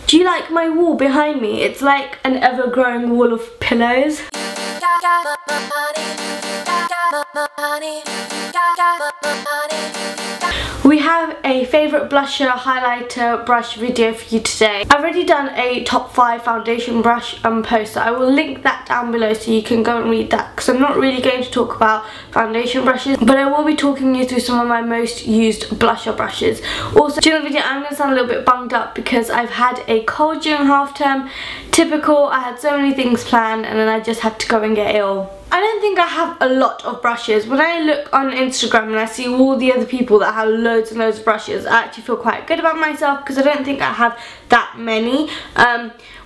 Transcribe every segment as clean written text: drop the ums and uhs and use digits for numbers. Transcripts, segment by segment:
Do you like my wall behind me? It's like an ever-growing wall of pillows. We have a favourite blusher highlighter brush video for you today. I've already done a top 5 foundation brush post, so I will link that down below so you can go and read that, because I'm not really going to talk about foundation brushes, but I will be talking you through some of my most used blusher brushes. Also, during the video I'm going to sound a little bit bunged up because I've had a cold during half term. Typical, I had so many things planned and then I just had to go and get ill. I don't think I have a lot of brushes. When I look on Instagram and I see all the other people that have loads and loads of brushes, I actually feel quite good about myself because I don't think I have that many.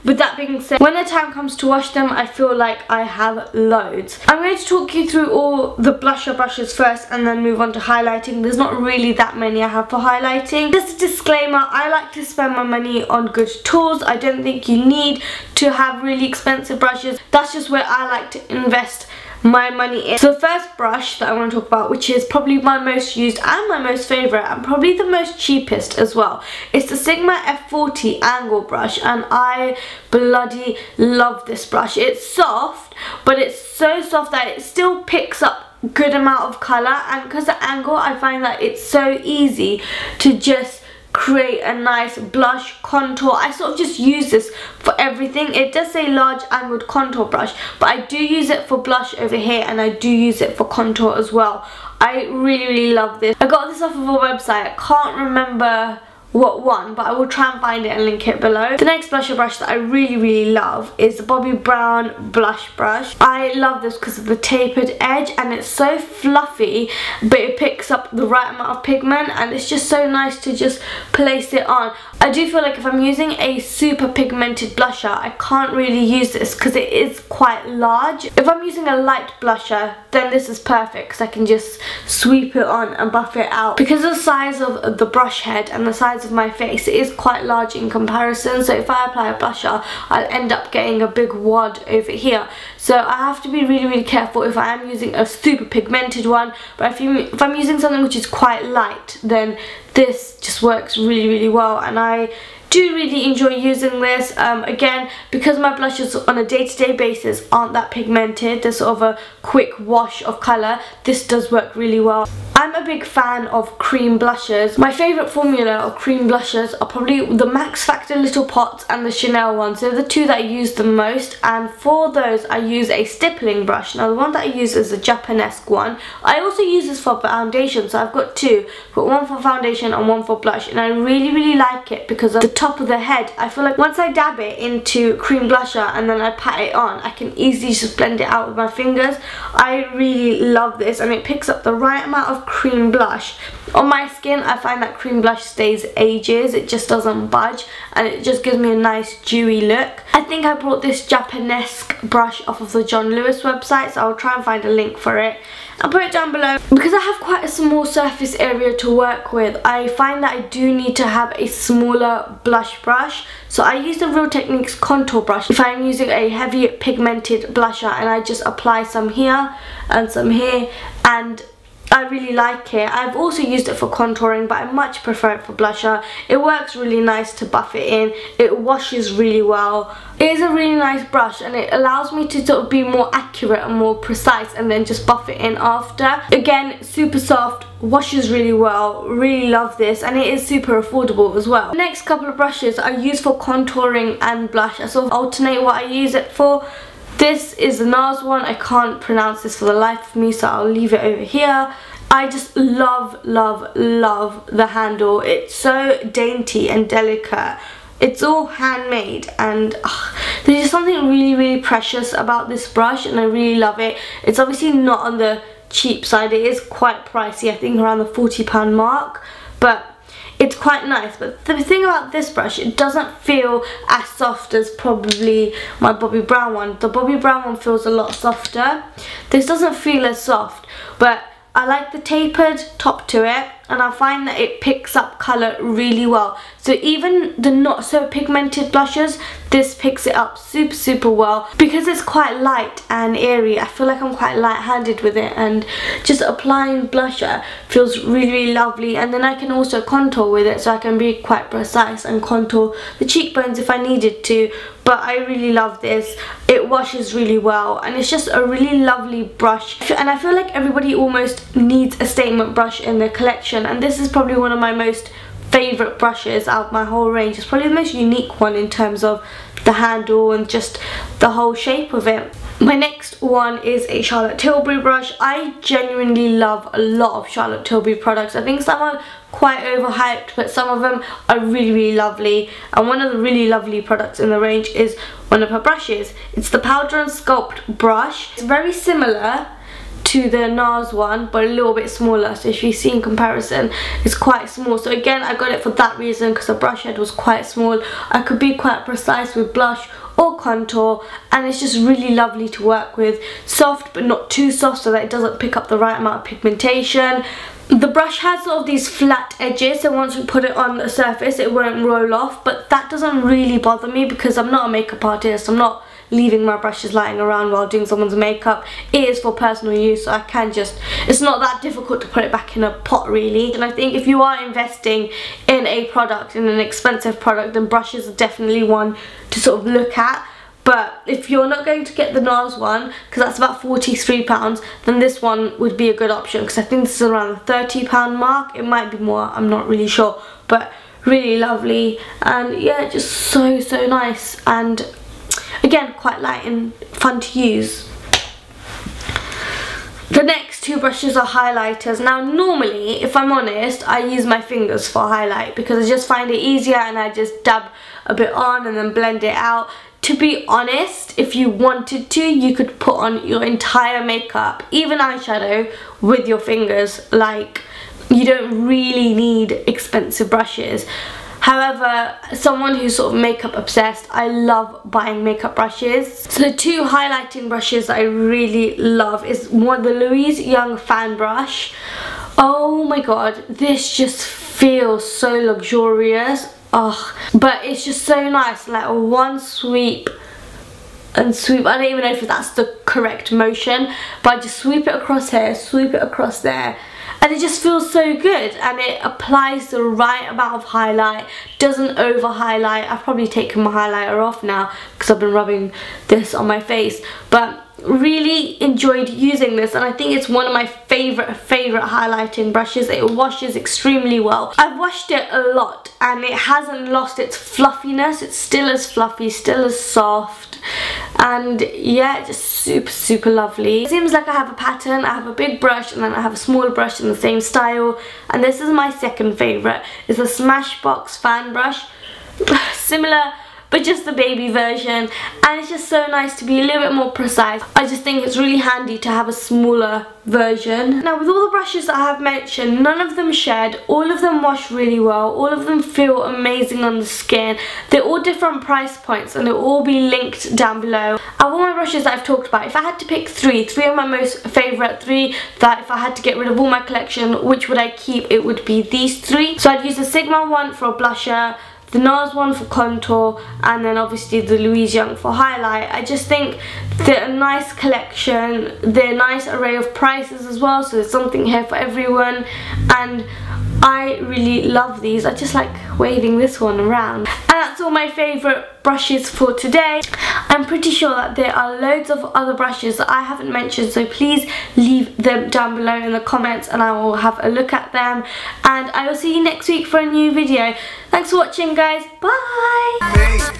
With that being said, when the time comes to wash them, I feel like I have loads. I'm going to talk you through all the blusher brushes first and then move on to highlighting. There's not really that many I have for highlighting. Just a disclaimer, I like to spend my money on good tools. I don't think you need to have really expensive brushes. That's just where I like to invest my money in. So the first brush that I want to talk about, which is probably my most used and my most favourite and probably the most cheapest as well, it's the Sigma F40 angle brush, and I bloody love this brush. It's soft, but it's so soft that it still picks up good amount of colour, and because of the angle I find that it's so easy to just create a nice blush contour. I sort of just use this for everything. It does say large angled contour brush, but I do use it for blush over here and I do use it for contour as well. I really love this. I got this off of a website, I can't remember what one, but I will try and find it and link it below. The next blusher brush that I really love is the Bobbi Brown Blush brush. I love this because of the tapered edge, and it's so fluffy but it picks up the right amount of pigment, and it's just so nice to just place it on. I do feel like if I'm using a super pigmented blusher, I can't really use this because it is quite large. If I'm using a light blusher, then this is perfect because I can just sweep it on and buff it out. Because of the size of the brush head and the size of my face, it is quite large in comparison, so if I apply a blusher I'll end up getting a big wad over here. So I have to be really careful if I am using a super pigmented one, but if I'm using something which is quite light, then this just works really well, and I do really enjoy using this. Again, because my blushes on a day-to-day basis aren't that pigmented, there's sort of a quick wash of colour, this does work really well. I'm a big fan of cream blushes. My favourite formula of cream blushes are probably the Max Factor Little Pots and the Chanel ones. They're the two that I use the most, and for those I use a stippling brush. Now the one that I use is a Japonesque one. I also use this for foundation, so I've got two. I've got one for foundation and one for blush, and I really like it because of the top of the head. I feel like once I dab it into cream blusher and then I pat it on, I can easily just blend it out with my fingers. I really love this, and it picks up the right amount of cream blush. On my skin I find that cream blush stays ages, it just doesn't budge, and it just gives me a nice dewy look. I think I brought this Japonesque brush off of the John Lewis website, so I'll try and find a link for it. I'll put it down below. Because I have quite a small surface area to work with, I find that I do need to have a smaller blush brush. So I use the Real Techniques contour brush if I'm using a heavy pigmented blusher, and I just apply some here and some here, and I really like it. I've also used it for contouring, but I much prefer it for blusher. It works really nice to buff it in. It washes really well. It is a really nice brush, and it allows me to sort of be more accurate and more precise and then just buff it in after. Again, super soft, washes really well, really love this, and it is super affordable as well. The next couple of brushes I use for contouring and blush. I sort of alternate what I use it for. This is the Nars one. I can't pronounce this for the life of me, so I'll leave it over here. I just love the handle. It's so dainty and delicate. It's all handmade, and there's just something really precious about this brush, and I really love it. It's obviously not on the cheap side. It is quite pricey, I think around the £40 mark, but it's quite nice. But the thing about this brush, it doesn't feel as soft as probably my Bobbi Brown one. The Bobbi Brown one feels a lot softer. This doesn't feel as soft, but I like the tapered top to it, and I find that it picks up colour really well. So even the not so pigmented blushes, this picks it up super well. Because it's quite light and airy, I feel like I'm quite light-handed with it, and just applying blusher feels really lovely. And then I can also contour with it, so I can be quite precise and contour the cheekbones if I needed to. But I really love this. It washes really well, and it's just a really lovely brush. And I feel like everybody almost needs a statement brush in their collection, and this is probably one of my most favourite brushes out of my whole range. It's probably the most unique one in terms of the handle and just the whole shape of it. My next one is a Charlotte Tilbury brush. I genuinely love a lot of Charlotte Tilbury products. I think some are quite overhyped, but some of them are really lovely. And one of the really lovely products in the range is one of her brushes. It's the Powder and Sculpt brush. It's very similar to the Nars one, but a little bit smaller. So if you see in comparison, it's quite small. So again, I got it for that reason, because the brush head was quite small. I could be quite precise with blush or contour, and it's just really lovely to work with. Soft but not too soft, so that it doesn't pick up the right amount of pigmentation. The brush has sort of these flat edges, so once you put it on the surface it won't roll off, but that doesn't really bother me because I'm not a makeup artist. I'm not leaving my brushes lying around while doing someone's makeup. It is for personal use, so I can just, it's not that difficult to put it back in a pot really. And I think if you are investing in a product, in an expensive product, then brushes are definitely one to sort of look at. But if you're not going to get the Nars one, because that's about £43, then this one would be a good option, because I think this is around the £30 mark. It might be more, I'm not really sure, but really lovely. And yeah, just so nice, and again quite light and fun to use. The next two brushes are highlighters. Now normally, if I'm honest, I use my fingers for highlight because I just find it easier, and I just dab a bit on and then blend it out. To be honest, if you wanted to, you could put on your entire makeup, even eyeshadow, with your fingers. Like, you don't really need expensive brushes. However, someone who's sort of makeup obsessed, I love buying makeup brushes. So the two highlighting brushes that I really love is one, the Louise Young Fan Brush. Oh my god, this just feels so luxurious. Oh, but it's just so nice, like one sweep and sweep. I don't even know if that's the correct motion, but I just sweep it across here, sweep it across there, and it just feels so good, and it applies the right amount of highlight, doesn't over highlight. I've probably taken my highlighter off now because I've been rubbing this on my face, but really enjoyed using this, and I think it's one of my favorite highlighting brushes. It washes extremely well. I've washed it a lot and it hasn't lost its fluffiness. It's still as fluffy, still as soft, and yeah, just super lovely. It seems like I have a pattern. I have a big brush and then I have a smaller brush in the same style, and this is my second favorite. It's a Smashbox Fan Brush. Similar, but just the baby version, and it's just so nice to be a little bit more precise. I just think it's really handy to have a smaller version. Now with all the brushes that I have mentioned, none of them shed, all of them wash really well, all of them feel amazing on the skin. They're all different price points and they'll all be linked down below. Of all my brushes that I've talked about, if I had to pick three of my most favourite, three that if I had to get rid of all my collection, which would I keep, it would be these three. So I'd use the Sigma one for a blusher, the Nars one for contour, and then obviously the Louise Young for highlight. I just think they're a nice collection, they're a nice array of prices as well, so there's something here for everyone, and I really love these. I just like waving this one around. And that's all my favourite brushes for today. I'm pretty sure that there are loads of other brushes that I haven't mentioned, so please leave them down below in the comments and I will have a look at them. And I will see you next week for a new video. Thanks for watching guys, bye!